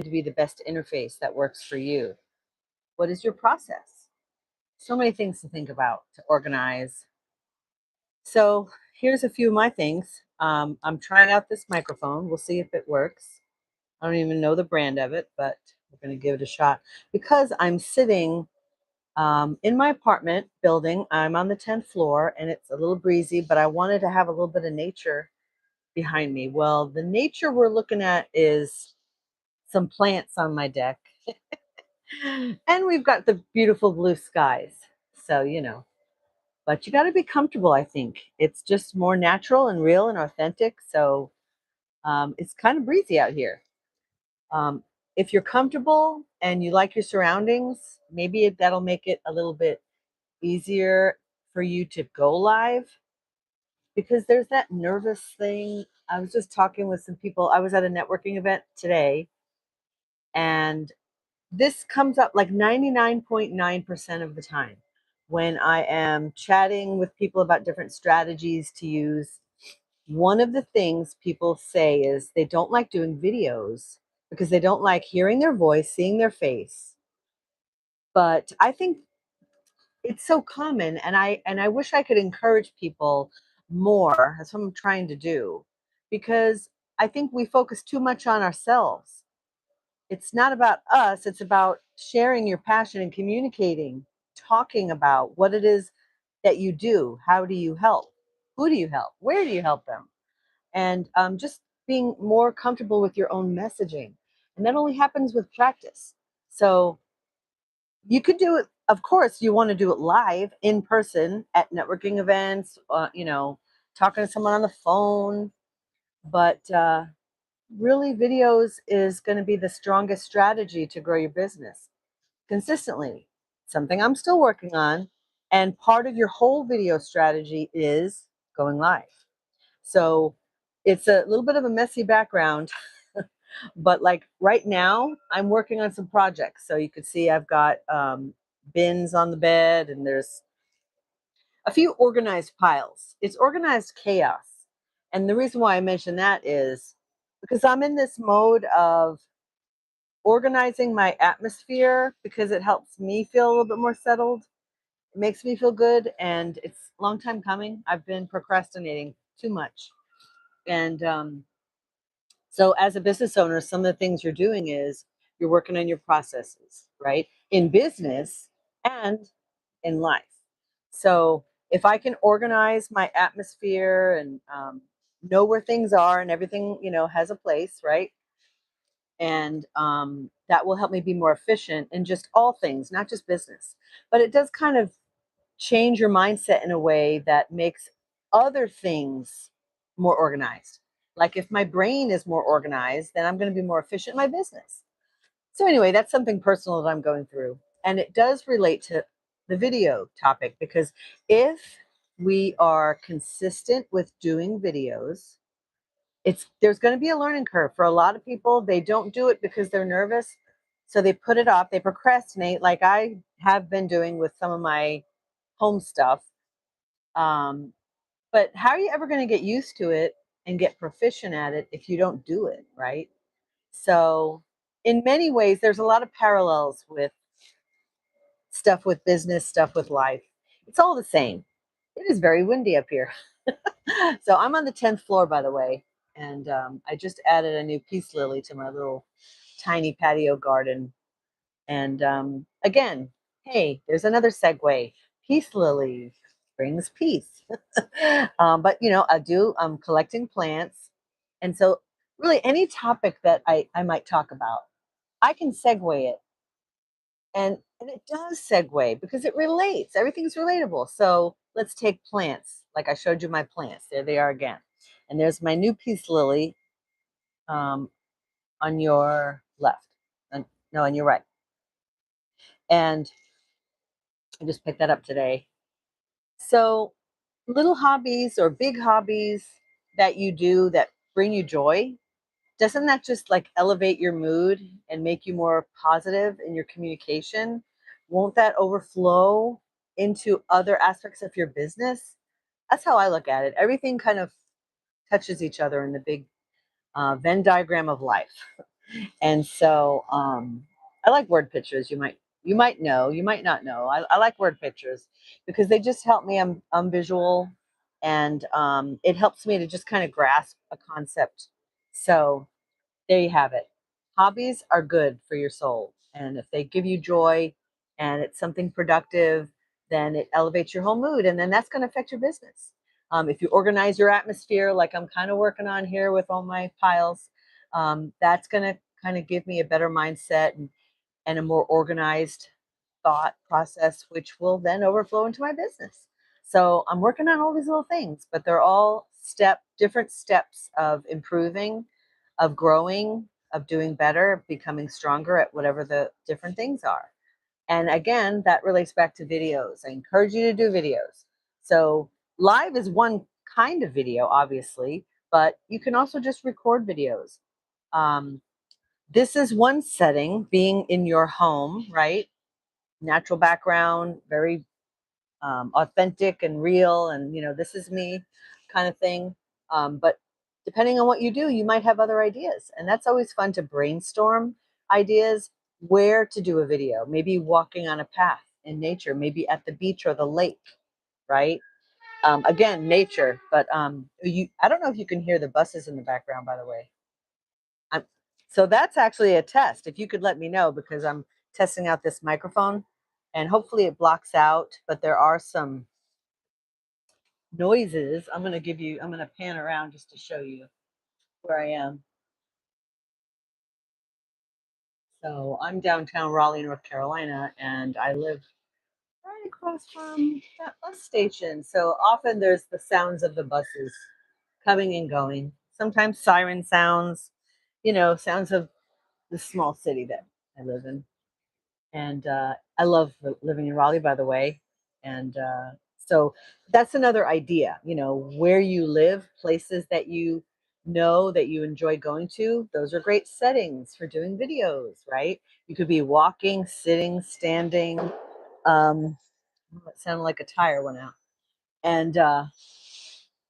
to be the best interface that works for you. What is your process? So many things to think about, to organize. So here's a few of my things. I'm trying out this microphone. We'll see if it works. I don't even know the brand of it, but we're going to give it a shot because I'm sitting in my apartment building. I'm on the 10th floor and it's a little breezy, but I wanted to have a little bit of nature behind me. Well, the nature we're looking at is some plants on my deck, and we've got the beautiful blue skies. So, but you got to be comfortable, I think. It's just more natural and real and authentic. So, it's kind of breezy out here. Um, if you're comfortable and you like your surroundings, maybe that'll make it a little bit easier for you to go live because there's that nervous thing. I was just talking with some people. I was at a networking event today, and this comes up like 99.9% of the time when I am chatting with people about different strategies to use. One of the things people say is they don't like doing videos because they don't like hearing their voice, seeing their face. But I think it's so common, and I wish I could encourage people more. That's what I'm trying to do, because I think we focus too much on ourselves. It's not about us, it's about sharing your passion and communicating, talking about what it is that you do. How do you help? Who do you help? Where do you help them? And just being more comfortable with your own messaging. And that only happens with practice. So you could do it, of course, you want to do it live in person at networking events, talking to someone on the phone. But really, videos is going to be the strongest strategy to grow your business consistently. Something I'm still working on. And part of your whole video strategy is going live. So it's a little bit of a messy background, but like right now, I'm working on some projects. So you could see I've got bins on the bed, and there's a few organized piles. It's organized chaos. And the reason why I mention that is because I'm in this mode of organizing my atmosphere because it helps me feel a little bit more settled. It makes me feel good, and it's a long time coming. I've been procrastinating too much. And so, as a business owner, some of the things you're doing is you're working on your processes, right? In business and in life. So, if I can organize my atmosphere and know where things are and everything, has a place, right? And that will help me be more efficient in just all things, not just business. But it does kind of change your mindset in a way that makes other things more organized. Like if my brain is more organized, then I'm going to be more efficient in my business. So, anyway, that's something personal that I'm going through. And it does relate to the video topic because if we are consistent with doing videos, there's going to be a learning curve for a lot of people. They don't do it because they're nervous. So they put it off, they procrastinate, like I have been doing with some of my home stuff. Um, but how are you ever going to get used to it and get proficient at it if you don't do it, right? So, in many ways, there's a lot of parallels with stuff with business, stuff with life. It's all the same. It is very windy up here. So, I'm on the 10th floor, by the way, and I just added a new Peace Lily to my little tiny patio garden. And again, hey, there's another segue. Peace Lily brings peace. But I'm collecting plants. And so really any topic that I might talk about, I can segue it. And it does segue because it relates. Everything's relatable. So let's take plants. Like I showed you my plants. There they are again. And there's my new peace lily um, on your left. No, on your right. And I just picked that up today. So, little hobbies or big hobbies that you do that bring you joy, doesn't that just like elevate your mood and make you more positive in your communication? Won't that overflow into other aspects of your business? That's how I look at it. Everything kind of touches each other in the big Venn diagram of life. And so I like word pictures. You might know, you might not know. I like word pictures because they just help me. I'm visual, and it helps me to just kind of grasp a concept. So there you have it. Hobbies are good for your soul. And if they give you joy and it's something productive, then it elevates your whole mood. And then that's going to affect your business. If you organize your atmosphere, like I'm kind of working on here with all my piles, that's going to kind of give me a better mindset and a more organized thought process, which will then overflow into my business. So I'm working on all these little things, but they're all different steps of improving, of growing, of doing better, of becoming stronger at whatever the different things are. And again, that relates back to videos. I encourage you to do videos. So live is one kind of video, obviously, but you can also just record videos. Um, this is one setting, being in your home, right? Natural background, very authentic and real, and this is me kind of thing. But depending on what you do, you might have other ideas, and that's always fun to brainstorm ideas where to do a video. Maybe walking on a path in nature, maybe at the beach or the lake, right? Again, nature. But I don't know if you can hear the buses in the background, by the way. I'm, so that's actually a test. If you could let me know, because I'm testing out this microphone, and hopefully it blocks out. But there are some noises. I'm going to pan around just to show you where I am. So I'm downtown Raleigh, North Carolina, and I live right across from that bus station. So often there's the sounds of the buses coming and going. Sometimes siren sounds, sounds of the small city that I live in. And I love living in Raleigh, by the way. And so that's another idea, where you live, places that you know that you enjoy going to. Those are great settings for doing videos, right? You could be walking, sitting, standing. It sounded like a tire went out. And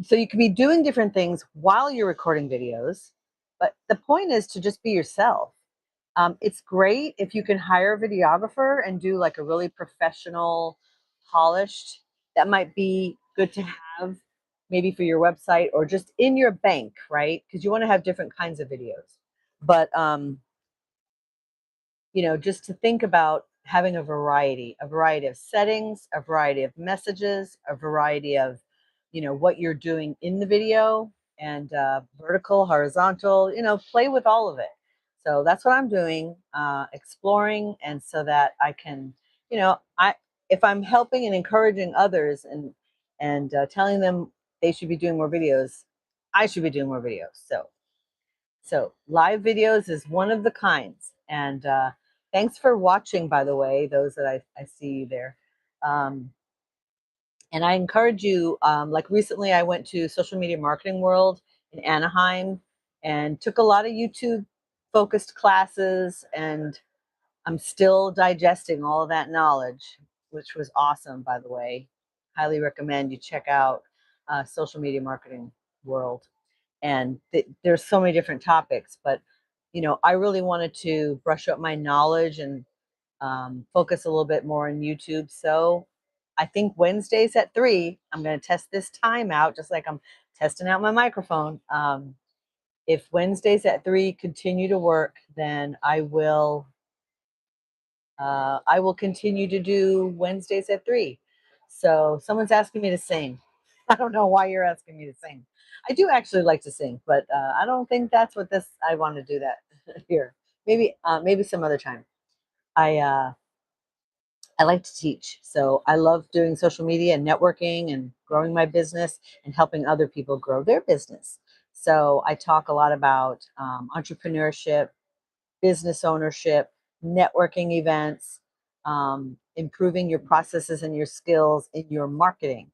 so you could be doing different things while you're recording videos. But the point is to just be yourself. It's great if you can hire a videographer and do like a really professional, polished. That might be good to have maybe for your website or just in your bank, right? Because you want to have different kinds of videos. But just to think about having a variety of settings, a variety of messages, a variety of, what you're doing in the video, and vertical, horizontal, play with all of it. So that's what I'm doing, exploring, and so that I can, if I'm helping and encouraging others and telling them they should be doing more videos, I should be doing more videos. So live videos is one of the kinds. And thanks for watching, by the way, those that I see there. Um, and I encourage you, like recently I went to Social Media Marketing World in Anaheim and took a lot of YouTube focused classes, and I'm still digesting all of that knowledge, which was awesome, by the way. Highly recommend you check out Social Media Marketing World. And there's so many different topics, but I really wanted to brush up my knowledge and focus a little bit more on YouTube. So I think Wednesdays at 3, I'm going to test this time out, just like I'm testing out my microphone. If Wednesdays at 3 continue to work, then I will continue to do Wednesdays at 3. So someone's asking me to sing. I don't know why you're asking me to sing. I do actually like to sing, but I don't think that's what this. I want to do that here. Maybe some other time. I uh, I like to teach, so I love doing social media and networking and growing my business and helping other people grow their business. So I talk a lot about entrepreneurship, business ownership, networking events, improving your processes and your skills in your marketing.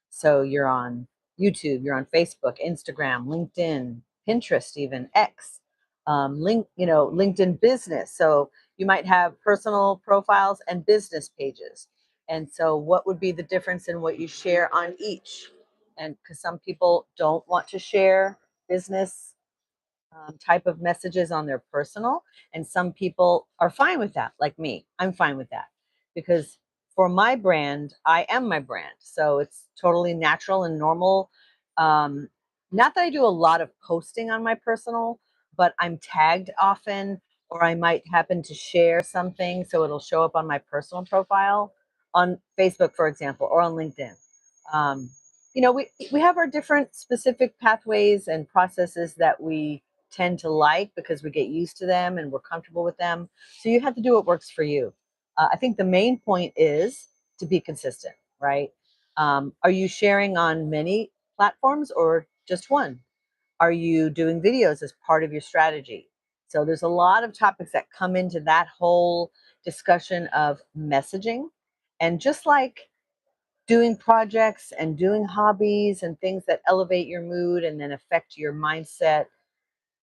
So you're on YouTube, you're on Facebook, Instagram, LinkedIn, Pinterest, even X, LinkedIn Business. So you might have personal profiles and business pages. And so, what would be the difference in what you share on each? And because some people don't want to share business type of messages on their personal. And some people are fine with that, like me. I'm fine with that because for my brand, I am my brand. So it's totally natural and normal. Um, Not that I do a lot of posting on my personal, but I'm tagged often, or I might happen to share something. So it'll show up on my personal profile on Facebook, for example, or on LinkedIn. Um, we have our different specific pathways and processes that we tend to like because we get used to them and we're comfortable with them. So you have to do what works for you. I think the main point is to be consistent, right? Are you sharing on many platforms or just one? Are you doing videos as part of your strategy? So there's a lot of topics that come into that whole discussion of messaging. And just like doing projects and doing hobbies and things that elevate your mood and then affect your mindset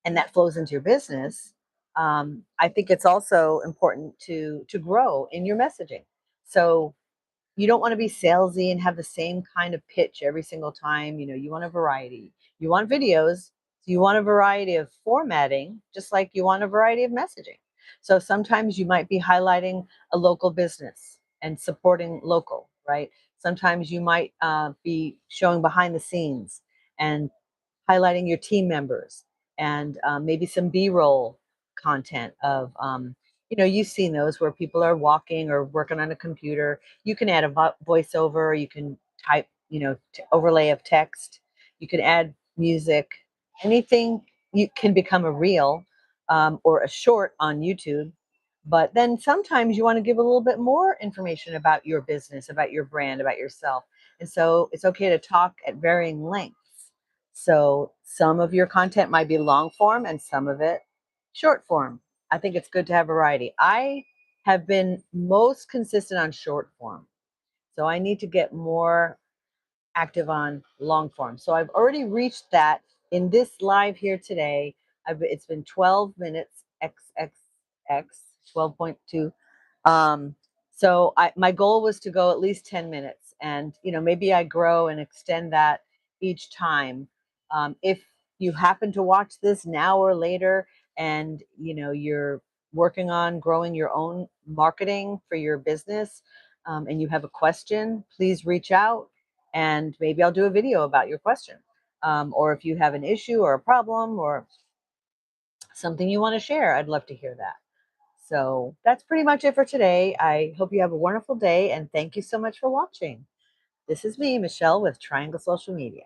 and that flows into your business, I think it's also important to grow in your messaging. So you don't want to be salesy and have the same kind of pitch every single time. You want a variety. You want videos, so you want a variety of formatting, just like you want a variety of messaging. So sometimes you might be highlighting a local business and supporting local, right? Sometimes you might be showing behind the scenes and highlighting your team members and maybe some B-roll content of, you've seen those where people are walking or working on a computer. You can add a voiceover, you can type, overlay of text, you can add music, anything you can become a reel or a short on YouTube. But then sometimes you want to give a little bit more information about your business, about your brand, about yourself. And so it's okay to talk at varying lengths. So some of your content might be long form and some of it short form. I think it's good to have variety. I have been most consistent on short form. So I need to get more active on long form. So I've already reached that in this live here today. It's been 12 minutes XXX 12.2. My goal was to go at least 10 minutes, and maybe I grow and extend that each time. If you happen to watch this now or later and you're working on growing your own marketing for your business, and you have a question, please reach out and maybe I'll do a video about your question. Or if you have an issue or a problem or something you want to share, I'd love to hear that. So that's pretty much it for today. I hope you have a wonderful day and thank you so much for watching. This is me, Michelle, with Triangle Social Media.